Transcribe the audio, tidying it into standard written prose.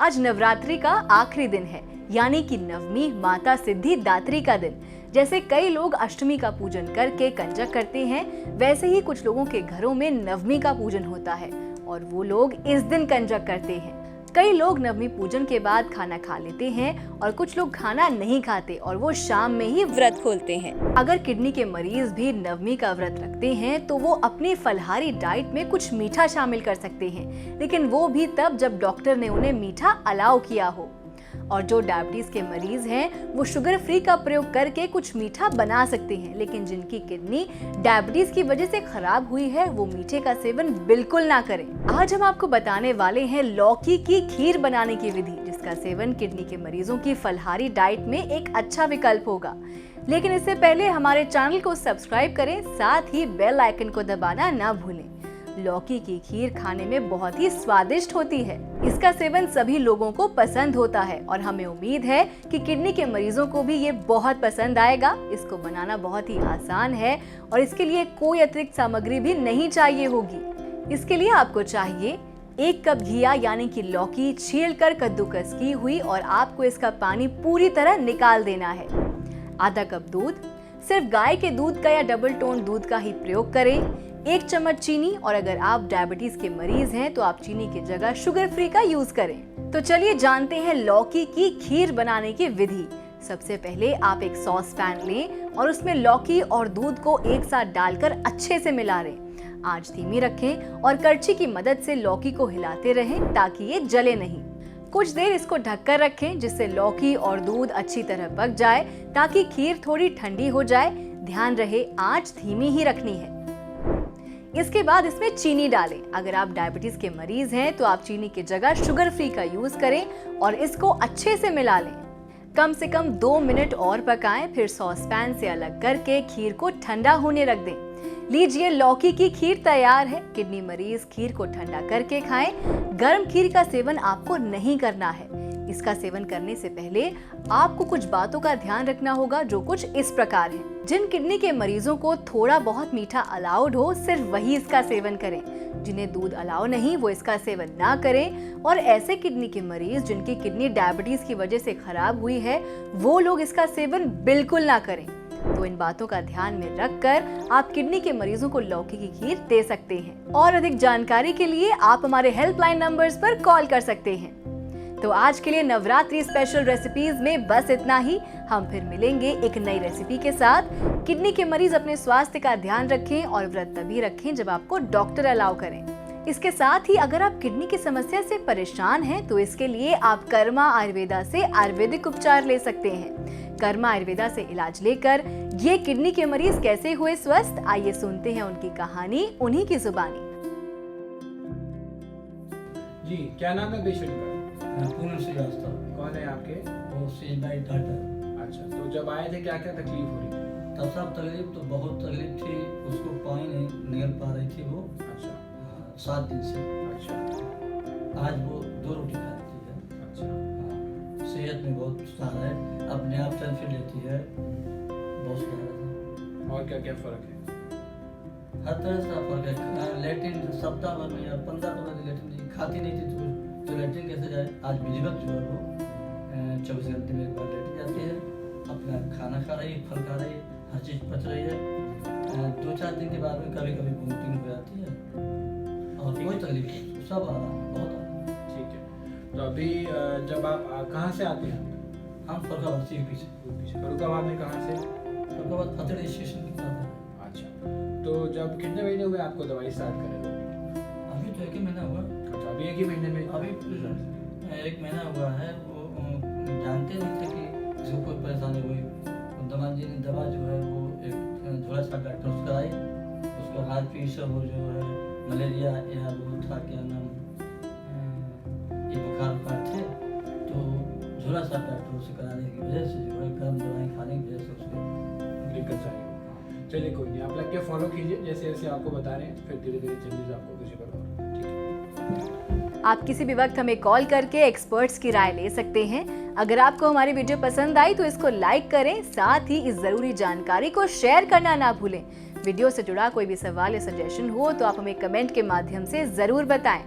आज नवरात्रि का आखिरी दिन है, यानी कि नवमी माता सिद्धि दात्री का दिन। जैसे कई लोग अष्टमी का पूजन करके कंजक करते हैं, वैसे ही कुछ लोगों के घरों में नवमी का पूजन होता है और वो लोग इस दिन कंजक करते हैं। कई लोग नवमी पूजन के बाद खाना खा लेते हैं और कुछ लोग खाना नहीं खाते और वो शाम में ही व्रत खोलते हैं। अगर किडनी के मरीज भी नवमी का व्रत रखते हैं तो वो अपनी फलाहारी डाइट में कुछ मीठा शामिल कर सकते हैं, लेकिन वो भी तब जब डॉक्टर ने उन्हें मीठा अलाउ किया हो। और जो डायबिटीज के मरीज हैं वो शुगर फ्री का प्रयोग करके कुछ मीठा बना सकते हैं, लेकिन जिनकी किडनी डायबिटीज की वजह से खराब हुई है वो मीठे का सेवन बिल्कुल ना करें। आज हम आपको बताने वाले हैं लौकी की खीर बनाने की विधि, जिसका सेवन किडनी के मरीजों की फलाहारी डाइट में एक अच्छा विकल्प होगा। लेकिन इससे पहले हमारे चैनल को सब्सक्राइब करें, साथ ही बेल आइकन को दबाना ना भूलें। लौकी की खीर खाने में बहुत ही स्वादिष्ट होती है। इसका सेवन सभी लोगों को पसंद होता है और हमें उम्मीद है कि किडनी के मरीजों को भी ये बहुत पसंद आएगा। इसको बनाना बहुत ही आसान है और इसके लिए कोई अतिरिक्त सामग्री भी नहीं चाहिए होगी। इसके लिए आपको चाहिए 1 कप घिया यानी कि लौकी छील कर कद्दूकस की हुई और आपको इसका पानी पूरी तरह निकाल देना है। आधा कप दूध, सिर्फ गाय के दूध का या डबल टोन दूध का ही प्रयोग करें। 1 चम्मच चीनी, और अगर आप डायबिटीज के मरीज हैं तो आप चीनी की जगह शुगर फ्री का यूज करें। तो चलिए जानते हैं लौकी की खीर बनाने की विधि। सबसे पहले आप एक सॉस पैन लें और उसमें लौकी और दूध को एक साथ डालकर अच्छे से मिला लें। आंच धीमी रखें और करछी की मदद से लौकी को हिलाते रहें ताकि ये जले नहीं। कुछ देर इसको ढककर रखें जिससे लौकी और दूध अच्छी तरह पक जाए, ताकि खीर थोड़ी ठंडी हो जाए। ध्यान रहे आंच धीमी ही रखनी है। इसके बाद इसमें चीनी डालें। अगर आप डायबिटीज के मरीज हैं तो आप चीनी की जगह शुगर फ्री का यूज करें और इसको अच्छे से मिला लें। कम से कम 2 मिनट और पकाएं, फिर सॉस पैन से अलग करके खीर को ठंडा होने रख दें। लीजिए, लौकी की खीर तैयार है। किडनी मरीज खीर को ठंडा करके खाएं। गर्म खीर का सेवन आपको नहीं करना है। इसका सेवन करने से पहले आपको कुछ बातों का ध्यान रखना होगा, जो कुछ इस प्रकार है। जिन किडनी के मरीजों को थोड़ा बहुत मीठा अलाउड हो, सिर्फ वही इसका सेवन करें। जिन्हें दूध अलाउ नहीं, वो इसका सेवन ना करें। और ऐसे किडनी के मरीज जिनकी किडनी डायबिटीज की वजह से खराब हुई है, वो लोग इसका सेवन बिल्कुल ना करें। तो इन बातों का ध्यान में रखकर आप किडनी के मरीजों को लौकी की खीर दे सकते हैं। और अधिक जानकारी के लिए आप हमारे हेल्पलाइन नंबर्स पर कॉल कर सकते हैं। तो आज के लिए नवरात्रि स्पेशल रेसिपीज में बस इतना ही। हम फिर मिलेंगे एक नई रेसिपी के साथ। किडनी के मरीज अपने स्वास्थ्य का ध्यान रखें और व्रत तभी रखें जब आपको डॉक्टर अलाउ करें। इसके साथ ही अगर आप किडनी की समस्या से परेशान हैं तो इसके लिए आप कर्मा आयुर्वेदा से आयुर्वेदिक उपचार ले सकते हैं। कर्मा आयुर्वेदा से इलाज लेकर ये किडनी के मरीज कैसे हुए स्वस्थ, आइए सुनते हैं उनकी कहानी उन्हीं की जुबानी। जी, क्या नाम है पेशेंट का? पूर्ण श्रीवास्तव। कौन है आपके? वो सीजनाई डॉक्टर। अच्छा, तो जब आए थे क्या क्या तकलीफ हो रही थी? तब सब तकलीफ तो बहुत तकलीफ थी, उसको पानी नहीं निकल पा रही थी वो। अच्छा। 7 दिन से। अच्छा। आज वो 2 रोटी खा लेती है। अच्छा। सेहत में बहुत सुधार है, अपने आप चल फिर लेती है, बहुत सुधार है। और क्या क्या फर्क है? हर तरह से फर्क है। लेटिन सप्ताह भर में या 15 लेटिन खाती नहीं थी, तो लेटिन कैसे जाए। आज विधिवत जो है वो 24 घंटे में एक बार लेटिन जाती है, अपना खाना खा रही है, फल खा रही है, हर चीज़ पच रही है। 2-4 दिन के बाद में कभी कभी वोमिटिंग हो जाती है और कोई तकलीफ नहीं, सब आ रहा है, बहुत आ रहा है। ठीक है। तो अभी जब आप कहाँ से आते हैं? हम फरुखाबाद से पीछे। फरुखाबाद में कहाँ से? फरुखाबाद फतेहगढ़ स्टेशन के पास है। अच्छा, तो जब कितने महीने हुए आपको दवाई स्टार्ट करें? अभी तो 1 ही महीना हुआ। अच्छा, अभी 1 ही महीने में? अभी 1 महीना हुआ है। वो जानते नहीं थे कि इसको कोई परेशानी हुई। दमान जी ने दवा जो है वो एक झोला छाप डॉक्टर से कराई, उसको हार्ट प्रेशर वो जो है मलेरिया या वो था क्या नाम, ये बुखार थे, तो झोला छाप डॉक्टर से कराने की वजह से जो है गर्म दवाई खाने की वजह से उसको दिक्कत आई। चलिए कोई नहीं, आप लग के फॉलो कीजिए जैसे जैसे आपको बता रहे हैं, फिर धीरे धीरे चेंजेस आपको विजिबल होगा। ठीक है। आप किसी भी वक्त हमें कॉल करके एक्सपर्ट्स की राय ले सकते हैं। अगर आपको हमारी वीडियो पसंद आई तो इसको लाइक करें, साथ ही इस जरूरी जानकारी को शेयर करना ना भूलें। वीडियो से जुड़ा कोई भी सवाल या सजेशन हो तो आप हमें कमेंट के माध्यम से जरूर बताएं।